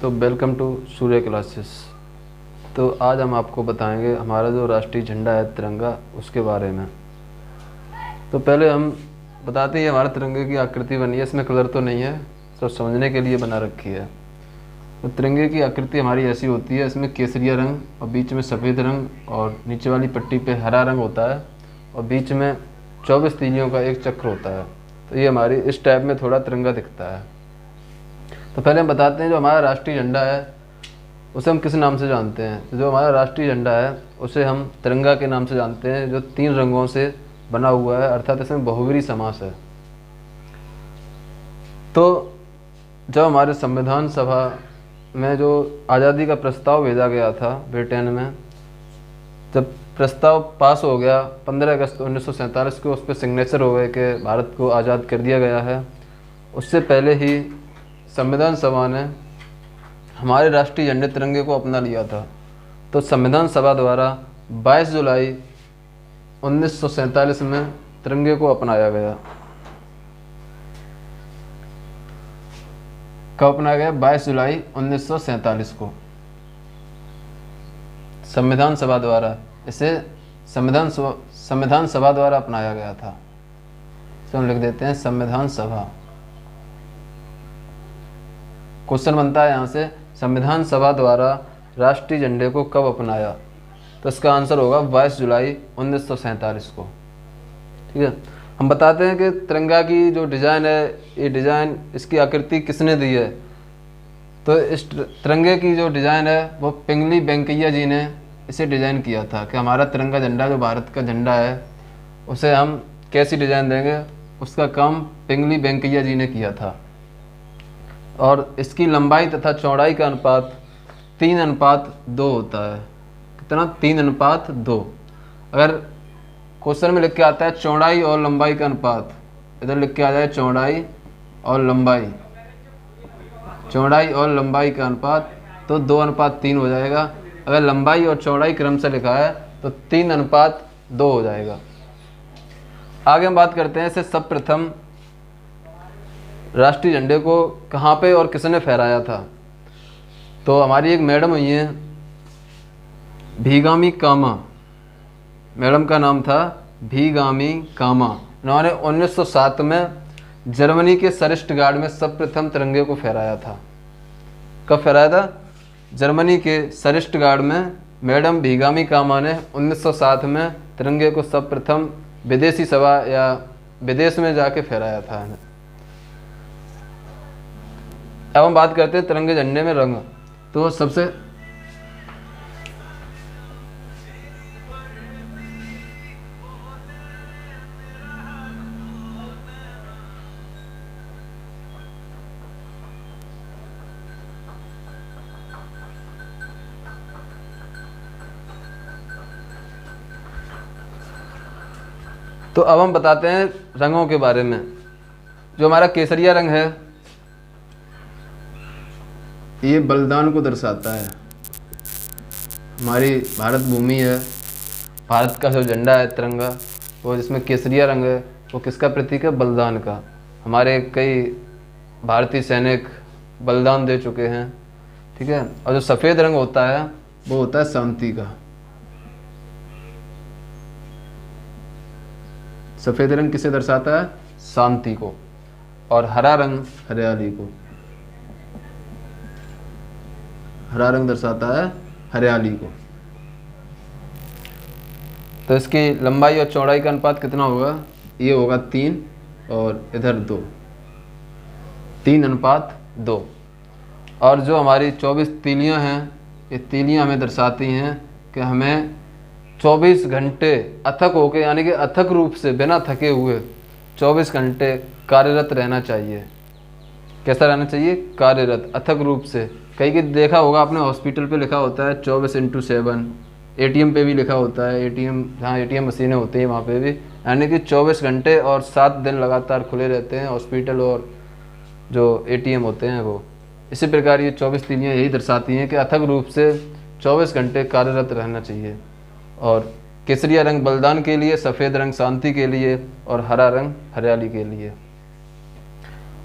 तो welcome to Surya classes. तो आज हम आपको बताएंगे हमारा जो राष्ट्रीय झंडा है तिरंगा, उसके बारे में। तो पहले हम बताते हैं हमारे तिरंगे की आकृति बनी है, इसमें कलर तो नहीं है, तो समझने के लिए बना रखी है। तो तिरंगे की आकृति हमारी ऐसी होती है, इसमें केसरिया रंग और बीच में सफ़ेद रंग और नीचे वाली पट्टी पे हरा रंग होता है और बीच में 24 तीलियों का एक चक्र होता है। तो ये हमारी इस टाइप में थोड़ा तिरंगा दिखता है। तो पहले हम बताते हैं जो हमारा राष्ट्रीय झंडा है उसे हम किस नाम से जानते हैं। तो जो हमारा राष्ट्रीय झंडा है उसे हम तिरंगा के नाम से जानते हैं, जो 3 रंगों से बना हुआ है, अर्थात इसमें बहुवीरी समास है। तो जब हमारे संविधान सभा में जो आज़ादी का प्रस्ताव भेजा गया था ब्रिटेन में, जब प्रस्ताव पास हो गया 15 अगस्त 1947 को, उस पर सिग्नेचर हो गए कि भारत को आज़ाद कर दिया गया है। उससे पहले ही संविधान सभा ने हमारे राष्ट्रीय झंडे तिरंगे को अपना लिया था। तो संविधान सभा द्वारा 22 जुलाई 1947 में तिरंगे को अपनाया गया। कब अपनाया गया? 22 जुलाई 1947 को संविधान सभा द्वारा, इसे संविधान सभा द्वारा अपनाया गया था। तो हम लिख देते हैं संविधान सभा। क्वेश्चन बनता है यहाँ से, संविधान सभा द्वारा राष्ट्रीय झंडे को कब अपनाया? तो इसका आंसर होगा 22 जुलाई 1947 को। ठीक है, हम बताते हैं कि तिरंगा की जो डिज़ाइन है, ये डिज़ाइन, इसकी आकृति किसने दी है। तो इस तिरंगे की जो डिज़ाइन है वो पिंगली वेंकैया जी ने इसे डिज़ाइन किया था कि हमारा तिरंगा झंडा जो भारत का झंडा है उसे हम कैसी डिज़ाइन देंगे। उसका काम पिंगली वेंकैया जी ने किया था। और इसकी लंबाई तथा चौड़ाई का अनुपात 3:2 होता है। कितना? 3:2। अगर क्वेश्चन में लिख के आता है चौड़ाई और लंबाई का अनुपात, इधर लिख के आ जाए चौड़ाई और लंबाई, चौड़ाई और लंबाई का अनुपात, तो 2:3 हो जाएगा। अगर लंबाई और चौड़ाई क्रम से लिखा है तो 3:2 हो जाएगा। आगे हम बात करते हैं इसे सर्वप्रथम राष्ट्रीय झंडे को कहाँ पे और किसने फहराया था। तो हमारी एक मैडम हुई हैं भीगामी कामा, मैडम का नाम था भीगामी कामा। इन्होंने 1907 में जर्मनी के सरिष्टगार्ड में सर्वप्रथम तिरंगे को फहराया था। कब फहराया था? जर्मनी के सरिष्टगार्ड में मैडम भीगामी कामा ने 1907 में तिरंगे को सर्वप्रथम विदेशी सभा या विदेश में जाके फहराया था। अब हम बात करते हैं तिरंगे झंडे में रंग। तो सबसे तो अब हम बताते हैं रंगों के बारे में। जो हमारा केसरिया रंग है ये बलिदान को दर्शाता है। हमारी भारत भूमि है, भारत का जो झंडा है तिरंगा, वो जिसमें केसरिया रंग है वो किसका प्रतीक है? बलिदान का। हमारे कई भारतीय सैनिक बलिदान दे चुके हैं। ठीक है, और जो सफ़ेद रंग होता है वो होता है शांति का। सफ़ेद रंग किसे दर्शाता है? शांति को। और हरा रंग हरियाली को। हरा रंग दर्शाता है हरियाली को। तो इसकी लंबाई और चौड़ाई का अनुपात कितना होगा? ये होगा 3 और इधर 2, 3:2। और जो हमारी 24 तीलियां हैं, ये तीलियां हमें दर्शाती हैं कि हमें 24 घंटे अथक होके, यानी कि अथक रूप से बिना थके हुए 24 घंटे कार्यरत रहना चाहिए। कैसा रहना चाहिए? कार्यरत, अथक रूप से। कहीं कि देखा होगा आपने हॉस्पिटल पे लिखा होता है 24/7। एटीएम पे भी लिखा होता है, एटीएम जहाँ एटीएम मशीनें होती हैं वहाँ पे भी, यानी कि 24 घंटे और 7 दिन लगातार खुले रहते हैं हॉस्पिटल और जो एटीएम होते हैं वो। इसी प्रकार ये 24 तीलियाँ यही दर्शाती हैं कि अथक रूप से 24 घंटे कार्यरत रहना चाहिए। और केसरिया रंग बलिदान के लिए, सफ़ेद रंग शांति के लिए और हरा रंग हरियाली के लिए।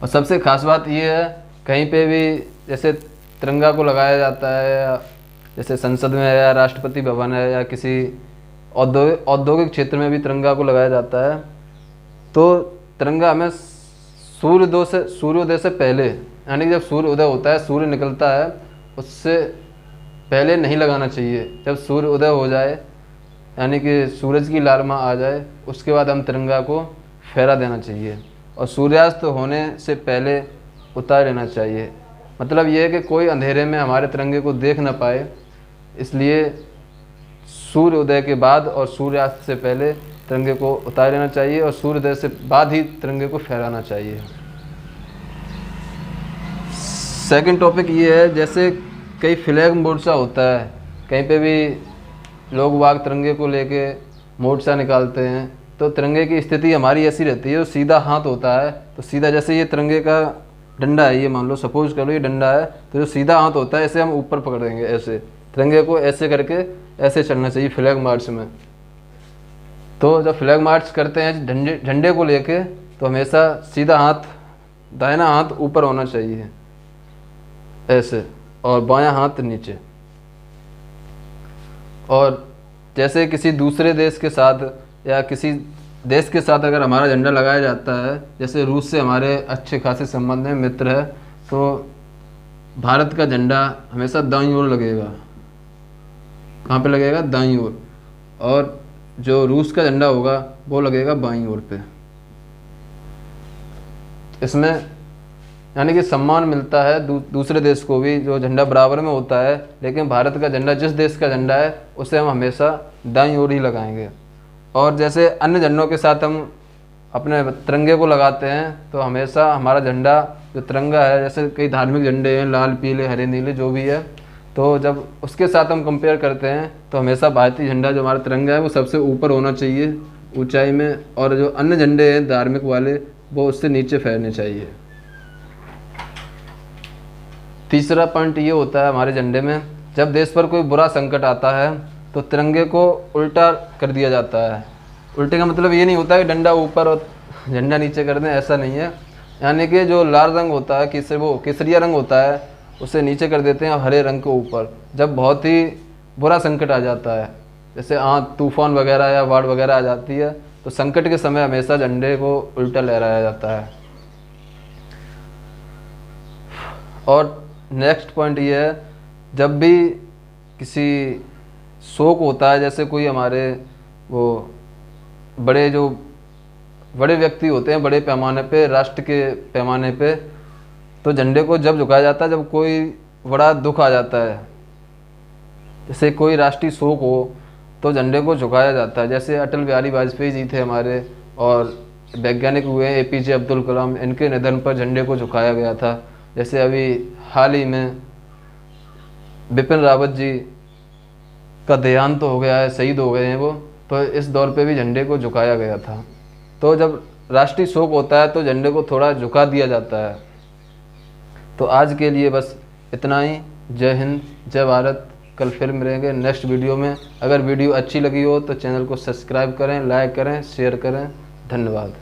और सबसे खास बात ये है, कहीं पे भी जैसे तिरंगा को लगाया जाता है, या जैसे संसद में है या राष्ट्रपति भवन है या किसी औद्योगिक क्षेत्र में भी तिरंगा को लगाया जाता है, तो तिरंगा हमें सूर्योदय से पहले, यानी कि जब सूर्य उदय होता है, सूर्य निकलता है, उससे पहले नहीं लगाना चाहिए। जब सूर्य उदय हो जाए, यानी कि सूरज की लालिमा आ जाए, उसके बाद हम तिरंगा को फहरा देना चाहिए और सूर्यास्त होने से पहले उतार लेना चाहिए। मतलब ये है कि कोई अंधेरे में हमारे तिरंगे को देख ना पाए, इसलिए सूर्य उदय के बाद और सूर्यास्त से पहले तिरंगे को उतार लेना चाहिए और सूर्योदय से बाद ही तिरंगे को फहराना चाहिए। सेकंड टॉपिक ये है, जैसे कई फ्लैग मोर्चा होता है, कहीं पे भी लोग वाग तिरंगे को लेके मोर्चा निकालते हैं, तो तिरंगे की स्थिति हमारी ऐसी रहती है, जो सीधा हाथ होता है, तो सीधा जैसे ये तिरंगे का डंडा है, ये मान लो सपोज करो ये डंडा है, तो जो सीधा हाथ होता है ऐसे हम ऊपर पकड़ेंगे, ऐसे तिरंगे को ऐसे करके ऐसे चलना चाहिए फ्लैग मार्च में। तो जब फ्लैग मार्च करते हैं झंडे को लेके, तो हमेशा सीधा हाथ, दाहिना हाथ ऊपर होना चाहिए ऐसे, और बायां हाथ नीचे। और जैसे किसी दूसरे देश के साथ या किसी देश के साथ अगर हमारा झंडा लगाया जाता है, जैसे रूस से हमारे अच्छे खासे संबंध हैं, मित्र है, तो भारत का झंडा हमेशा दाईं ओर लगेगा। कहाँ पे लगेगा? दाईं ओर। और जो रूस का झंडा होगा वो लगेगा बाईं ओर पे। इसमें यानी कि सम्मान मिलता है दूसरे देश को भी, जो झंडा बराबर में होता है, लेकिन भारत का झंडा, जिस देश का झंडा है, उसे हम हमेशा दाईं ओर ही लगाएंगे। और जैसे अन्य झंडों के साथ हम अपने तिरंगे को लगाते हैं, तो हमेशा हमारा झंडा जो तिरंगा है, जैसे कई धार्मिक झंडे हैं, लाल पीले हरे नीले जो भी है, तो जब उसके साथ हम कंपेयर करते हैं, तो हमेशा भारतीय झंडा जो हमारा तिरंगा है वो सबसे ऊपर होना चाहिए ऊंचाई में, और जो अन्य झंडे हैं धार्मिक वाले वो उससे नीचे फहरने चाहिए। तीसरा पॉइंट ये होता है हमारे झंडे में, जब देश पर कोई बुरा संकट आता है तो तिरंगे को उल्टा कर दिया जाता है। उल्टे का मतलब ये नहीं होता कि डंडा ऊपर और झंडा नीचे कर दें, ऐसा नहीं है। यानी कि जो लाल रंग होता है, केसरिया रंग होता है, उसे नीचे कर देते हैं और हरे रंग को ऊपर। जब बहुत ही बुरा संकट आ जाता है, जैसे तूफान वगैरह या बाढ़ वगैरह आ जाती है, तो संकट के समय हमेशा झंडे को उल्टा लहराया जाता है। और नेक्स्ट पॉइंट ये है, जब भी किसी शोक होता है, जैसे कोई हमारे वो बड़े व्यक्ति होते हैं बड़े पैमाने पे, राष्ट्र के पैमाने पे, तो झंडे को जब झुकाया जाता है जब कोई बड़ा दुख आ जाता है, जैसे कोई राष्ट्रीय शोक हो, तो झंडे को झुकाया जाता है। जैसे अटल बिहारी वाजपेयी जी थे हमारे, और वैज्ञानिक हुए APJ अब्दुल कलाम, इनके निधन पर झंडे को झुकाया गया था। जैसे अभी हाल ही में बिपिन रावत जी का देहांत तो हो गया है, शहीद हो गए हैं वो, तो इस दौर पे भी झंडे को झुकाया गया था। तो जब राष्ट्रीय शोक होता है तो झंडे को थोड़ा झुका दिया जाता है। तो आज के लिए बस इतना ही। जय हिंद, जय भारत। कल फिर मिलेंगे नेक्स्ट वीडियो में। अगर वीडियो अच्छी लगी हो तो चैनल को सब्सक्राइब करें, लाइक करें, शेयर करें। धन्यवाद।